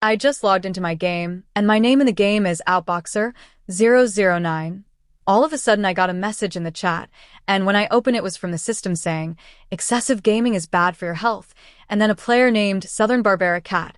I just logged into my game, and my name in the game is Outboxer009. All of a sudden I got a message in the chat, and when I opened it was from the system saying, excessive gaming is bad for your health, and then a player named Southern Barbaric Cat.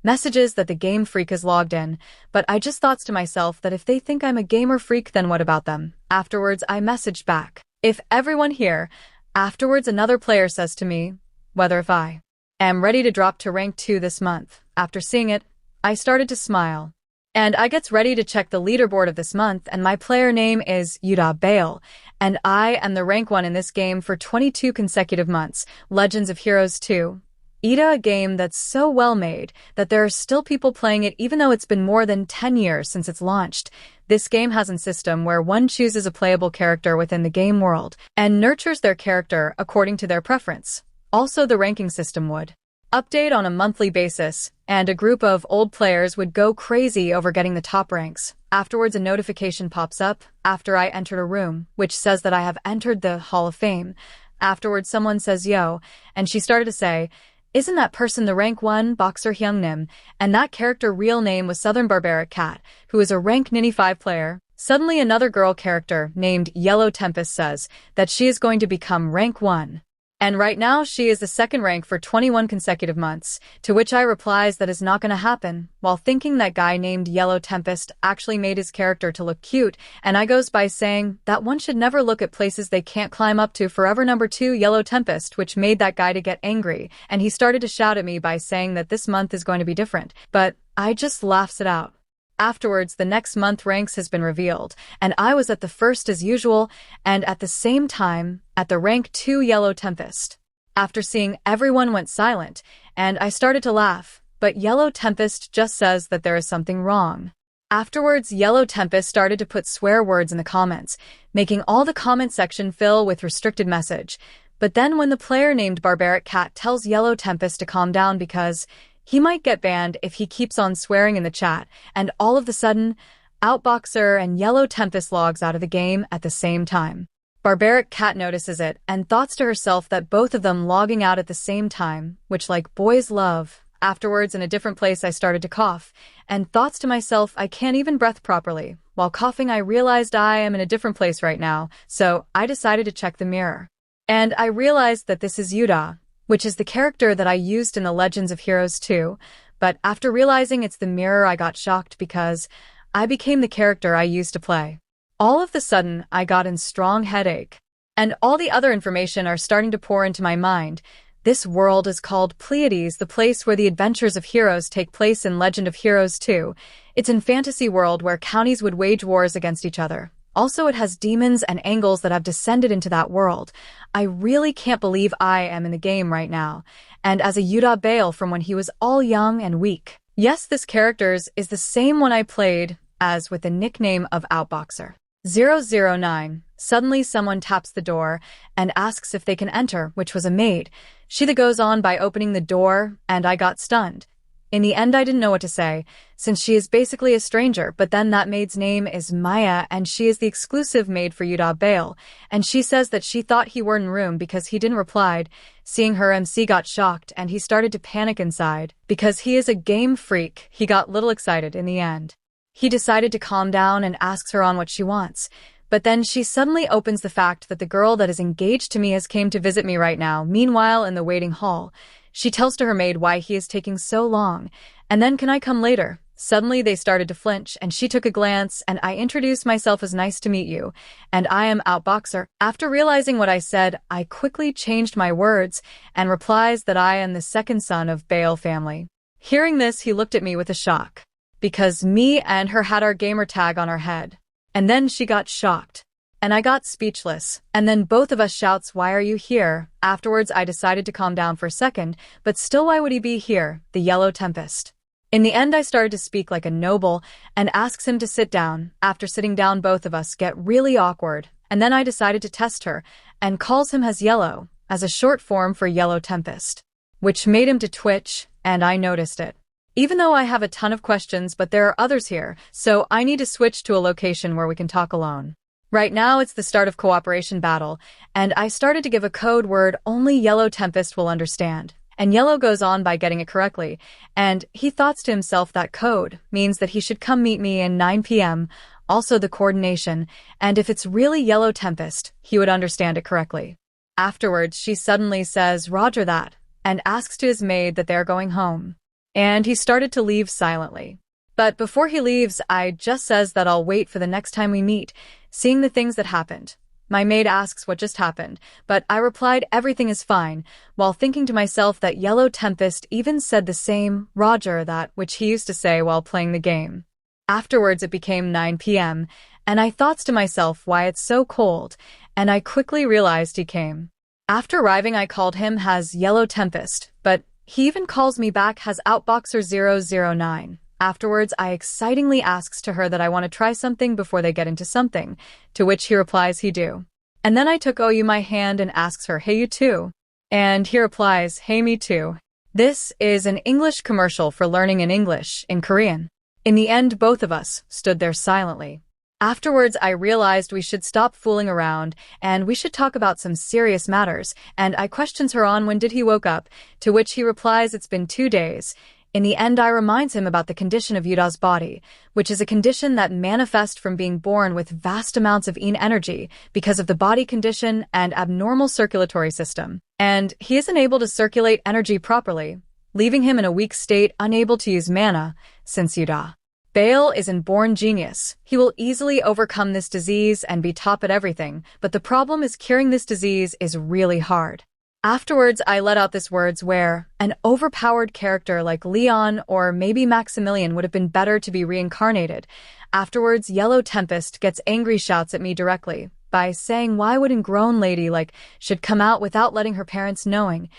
Messages that the game freak has logged in, but I just thought to myself that if they think I'm a gamer freak, then what about them? Afterwards, I messaged back, if everyone here. Afterwards, another player says to me, whether if I am ready to drop to rank 2 this month. After seeing it, I started to smile. And I gets ready to check the leaderboard of this month, and my player name is Yoohee, and I am the rank 1 in this game for 22 consecutive months, Legends of Heroes 2. A game that's so well made that there are still people playing it even though it's been more than 10 years since it's launched. This game has a system where one chooses a playable character within the game world and nurtures their character according to their preference. Also, the ranking system would update on a monthly basis, and a group of old players would go crazy over getting the top ranks. Afterwards, a notification pops up after I entered a room, which says that I have entered the Hall of Fame. Afterwards, someone says, yo, and she started to say, isn't that person the rank 1 boxer Hyungnim? And that character real name was Southern Barbaric Cat, who is a rank 95 player. Suddenly another girl character named Yellow Tempest says that she is going to become rank 1. And right now she is the second rank for 21 consecutive months, to which I replies that is not going to happen, while thinking that guy named Yellow Tempest actually made his character to look cute, and I goes by saying that one should never look at places they can't climb up to. Forever number 2 Yellow Tempest, which made that guy to get angry, and he started to shout at me by saying that this month is going to be different, but I just laughs it out. Afterwards, the next month ranks has been revealed, and I was at the first as usual, and at the same time, at the rank 2 Yellow Tempest. After seeing everyone went silent, and I started to laugh, but Yellow Tempest just says that there is something wrong. Afterwards, Yellow Tempest started to put swear words in the comments, making all the comment section fill with restricted message. But then when the player named Barbaric Cat tells Yellow Tempest to calm down because he might get banned if he keeps on swearing in the chat, and all of a sudden, Outboxer and Yellow Tempest logs out of the game at the same time. Barbaric Cat notices it and thoughts to herself that both of them logging out at the same time, which like boys love. Afterwards, in a different place, I started to cough, and thoughts to myself I can't even breath properly. While coughing, I realized I am in a different place right now, so I decided to check the mirror. And I realized that this is Yoohee, which is the character that I used in the Legends of Heroes 2, but after realizing it's the mirror I got shocked because I became the character I used to play. All of the sudden, I got in strong headache. And all the other information are starting to pour into my mind. This world is called Pleiades, the place where the adventures of heroes take place in Legend of Heroes 2. It's in fantasy world where counties would wage wars against each other. Also, it has demons and angels that have descended into that world. I really can't believe I am in the game right now, and as a Yoohee from when he was all young and weak. Yes, this character's is the same one I played as with the nickname of Outboxer009. Suddenly someone taps the door and asks if they can enter, which was a maid. She that goes on by opening the door, and I got stunned. In the end, I didn't know what to say, since she is basically a stranger, but then that maid's name is Maya, and she is the exclusive maid for Yoohee, and she says that she thought he were in room because he didn't replied. Seeing her, MC got shocked, and he started to panic inside. Because he is a game freak, he got little excited in the end. He decided to calm down and asks her on what she wants. But then she suddenly opens the fact that the girl that is engaged to me has came to visit me right now. Meanwhile, in the waiting hall, she tells to her maid why he is taking so long, and then can I come later? Suddenly they started to flinch, and she took a glance, and I introduced myself as nice to meet you, and I am Outboxer. After realizing what I said, I quickly changed my words, and replies that I am the second son of Bale family. Hearing this, he looked at me with a shock, because me and her had our gamer tag on our head. And then she got shocked. And I got speechless, and then both of us shouts, why are you here? Afterwards, I decided to calm down for a second, but still why would he be here, the Yellow Tempest? In the end, I started to speak like a noble, and asks him to sit down. After sitting down, both of us get really awkward, and then I decided to test her, and calls him as Yellow, as a short form for Yellow Tempest, which made him to twitch, and I noticed it. Even though I have a ton of questions, but there are others here, so I need to switch to a location where we can talk alone. Right now, it's the start of cooperation battle, and I started to give a code word only Yellow Tempest will understand, And Yellow goes on by getting it correctly, and he thoughts to himself that code means that he should come meet me in 9 p.m., also the coordination, and if it's really Yellow Tempest, he would understand it correctly. Afterwards, she suddenly says, "Roger that," and asks to his maid that they're going home. And he started to leave silently. But before he leaves, I just says that I'll wait for the next time we meet, seeing the things that happened. My maid asks what just happened, but I replied everything is fine, while thinking to myself that Yellow Tempest even said the same, "Roger that," which he used to say while playing the game. Afterwards it became 9 p.m., and I thoughts to myself why it's so cold, and I quickly realized he came. After arriving I called him as Yellow Tempest, but he even calls me back as Outboxer 009. Afterwards, I excitingly asks to her that I want to try something before they get into something, to which he replies he do. And then I took "Oh you" my hand and asks her, "Hey you too?" And he replies, "Hey me too." This is an English commercial for learning in English in Korean. In the end, both of us stood there silently. Afterwards, I realized we should stop fooling around and we should talk about some serious matters, and I questions her on when did he woke up, to which he replies it's been 2 days. In the end, I reminds him about the condition of Yuda's body, which is a condition that manifests from being born with vast amounts of yin energy because of the body condition and abnormal circulatory system. And he isn't able to circulate energy properly, leaving him in a weak state, unable to use mana, since Yuda Bale is an born genius. He will easily overcome this disease and be top at everything, but the problem is curing this disease is really hard. Afterwards, I let out this words where an overpowered character like Leon or maybe Maximilian would have been better to be reincarnated. Afterwards, Yellow Tempest gets angry, shouts at me directly by saying why wouldn't grown lady like should come out without letting her parents knowing,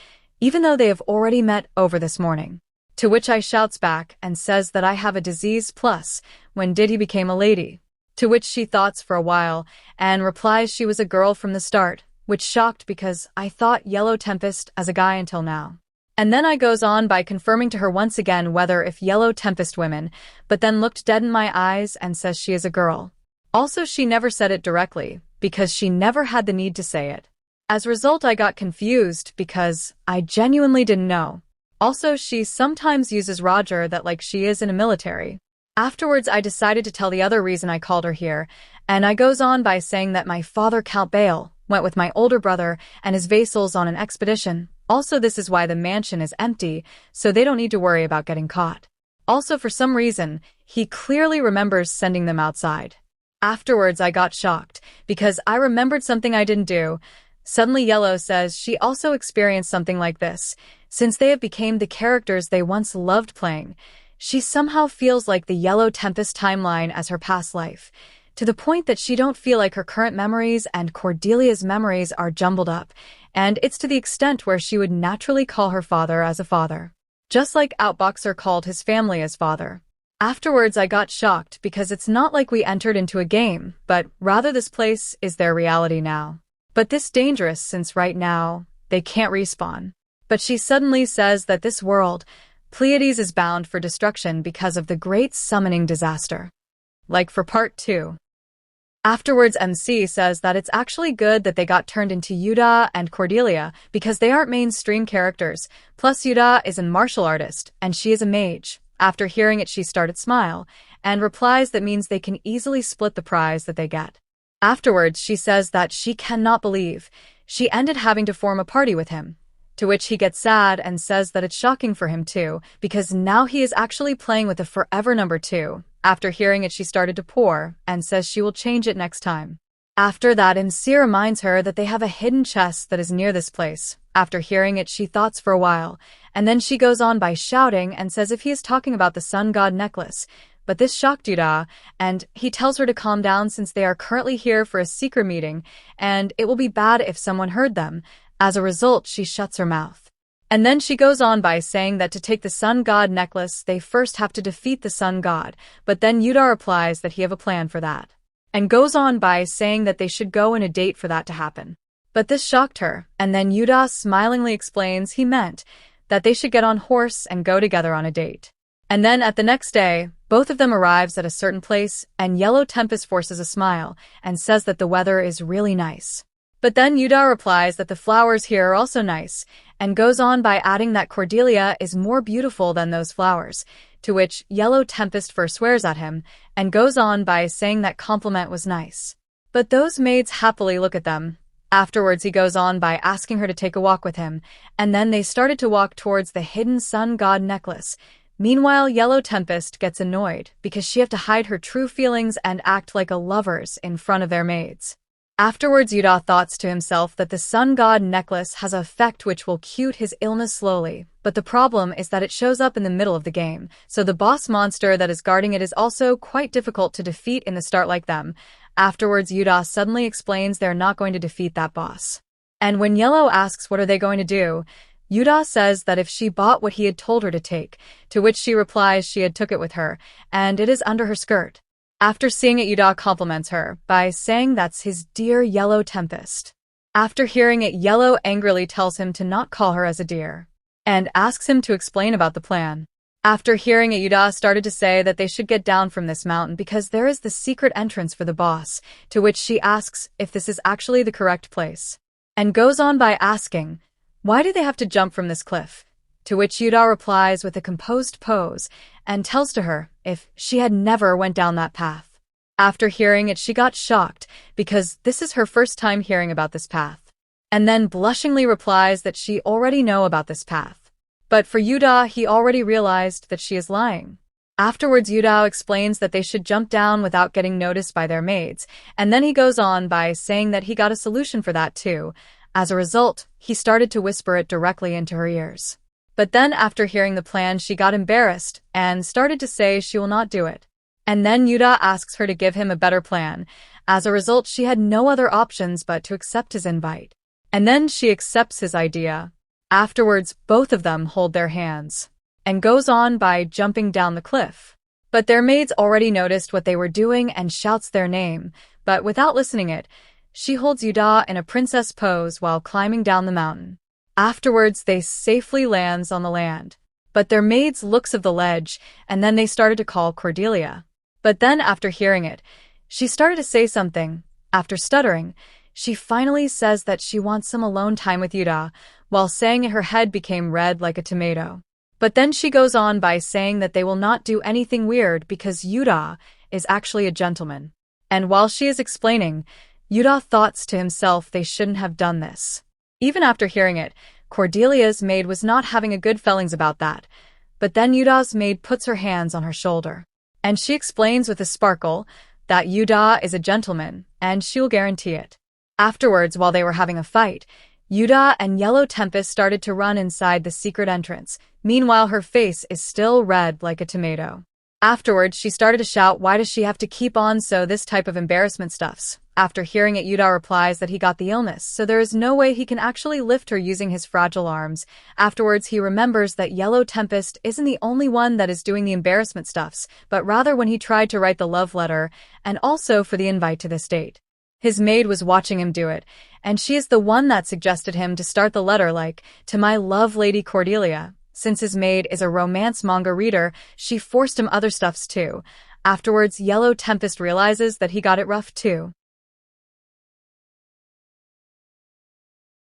even though they have already met over this morning. To which I shouts back and says that I have a disease plus when did he became a lady. To which she thoughts for a while and replies she was a girl from the start, which shocked because I thought Yellow Tempest as a guy until now. And then I goes on by confirming to her once again whether if Yellow Tempest women, but then looked dead in my eyes and says she is a girl. Also, she never said it directly because she never had the need to say it. As a result, I got confused because I genuinely didn't know. Also, she sometimes uses Roger that like she is in a military. Afterwards, I decided to tell the other reason I called her here, and I goes on by saying that my father, Count Bale, went with my older brother and his vassals on an expedition. Also, this is why the mansion is empty, so they don't need to worry about getting caught. Also, for some reason, he clearly remembers sending them outside. Afterwards, I got shocked because I remembered something I didn't do. Suddenly, Yellow says she also experienced something like this. Since they have become the characters they once loved playing, she somehow feels like the Yellow Tempest timeline as her past life, to the point that she don't feel like her current memories and Cordelia's memories are jumbled up, and it's to the extent where she would naturally call her father as a father, just like Outboxer called his family as father. Afterwards, I got shocked because it's not like we entered into a game, but rather this place is their reality now. But this dangerous since right now, they can't respawn. But she suddenly says that this world, Pleiades, is bound for destruction because of the great summoning disaster. Like for part 2. Afterwards, MC says that it's actually good that they got turned into Yuda and Cordelia because they aren't mainstream characters. Plus, Yuda is a martial artist and she is a mage. After hearing it, she started smile and replies that means they can easily split the prize that they get. Afterwards, she says that she cannot believe she ended having to form a party with him. To which he gets sad and says that it's shocking for him too, because now he is actually playing with a forever number 2. After hearing it, she started to pour and says she will change it next time. After that, MC reminds her that they have a hidden chest that is near this place. After hearing it, she thoughts for a while, and then she goes on by shouting and says if he is talking about the sun god necklace. But this shocked Yuda, and he tells her to calm down since they are currently here for a secret meeting, and it will be bad if someone heard them. As a result, she shuts her mouth. And then she goes on by saying that to take the sun god necklace, they first have to defeat the sun god, but then Yuda replies that he have a plan for that. And goes on by saying that they should go on a date for that to happen. But this shocked her, and then Yuda smilingly explains he meant that they should get on horse and go together on a date. And then at the next day, both of them arrives at a certain place, and Yellow Tempest forces a smile and says that the weather is really nice. But then Yuda replies that the flowers here are also nice, and goes on by adding that Cordelia is more beautiful than those flowers, to which Yellow Tempest first swears at him, and goes on by saying that compliment was nice. But those maids happily look at them. Afterwards he goes on by asking her to take a walk with him, and then they started to walk towards the hidden sun god necklace. Meanwhile, Yellow Tempest gets annoyed because she have to hide her true feelings and act like a lovers in front of their maids. Afterwards, Yuda thoughts to himself that the sun god necklace has an effect which will cure his illness slowly, but the problem is that it shows up in the middle of the game, so the boss monster that is guarding it is also quite difficult to defeat in the start like them. Afterwards, Yuda suddenly explains they're not going to defeat that boss. And when Yellow asks what are they going to do, Yuda says that if she bought what he had told her to take, to which she replies she had took it with her, and it is under her skirt. After seeing it, Yuda compliments her by saying that's his dear Yellow Tempest. After hearing it, Yellow angrily tells him to not call her as a dear, and asks him to explain about the plan. After hearing it, Yuda started to say that they should get down from this mountain because there is the secret entrance for the boss, to which she asks if this is actually the correct place, and goes on by asking, why do they have to jump from this cliff? To which Yuda replies with a composed pose and tells to her if she had never went down that path. After hearing it, she got shocked because this is her first time hearing about this path, and then blushingly replies that she already know about this path. But for Yuda, he already realized that she is lying. Afterwards, Yuda explains that they should jump down without getting noticed by their maids, and then he goes on by saying that he got a solution for that too. As a result, he started to whisper it directly into her ears. But then after hearing the plan, she got embarrassed and started to say she will not do it. And then Yuda asks her to give him a better plan. As a result, she had no other options but to accept his invite. And then she accepts his idea. Afterwards, both of them hold their hands and goes on by jumping down the cliff. But their maids already noticed what they were doing and shouts their name, but without listening it, she holds Yuda in a princess pose while climbing down the mountain. Afterwards, they safely lands on the land. But their maids looks of the ledge, and then they started to call Cordelia. But then after hearing it, she started to say something. After stuttering, she finally says that she wants some alone time with Yuda, while saying it her head became red like a tomato. But then she goes on by saying that they will not do anything weird because Yuda is actually a gentleman. And while she is explaining, Yuda thoughts to himself they shouldn't have done this. Even after hearing it, Cordelia's maid was not having a good feelings about that. But then Yuda's maid puts her hands on her shoulder, and she explains with a sparkle that Yuda is a gentleman, and she'll guarantee it. Afterwards, while they were having a fight, Yuda and Yellow Tempest started to run inside the secret entrance. Meanwhile, her face is still red like a tomato. Afterwards, she started to shout, why does she have to keep on so this type of embarrassment stuffs? After hearing it, Yuda replies that he got the illness, so there is no way he can actually lift her using his fragile arms. Afterwards, he remembers that Yellow Tempest isn't the only one that is doing the embarrassment stuffs, but rather when he tried to write the love letter, and also for the invite to this date. His maid was watching him do it, and she is the one that suggested him to start the letter like, to my love lady Cordelia. Since his maid is a romance manga reader, she forced him other stuffs too. Afterwards, Yellow Tempest realizes that he got it rough too.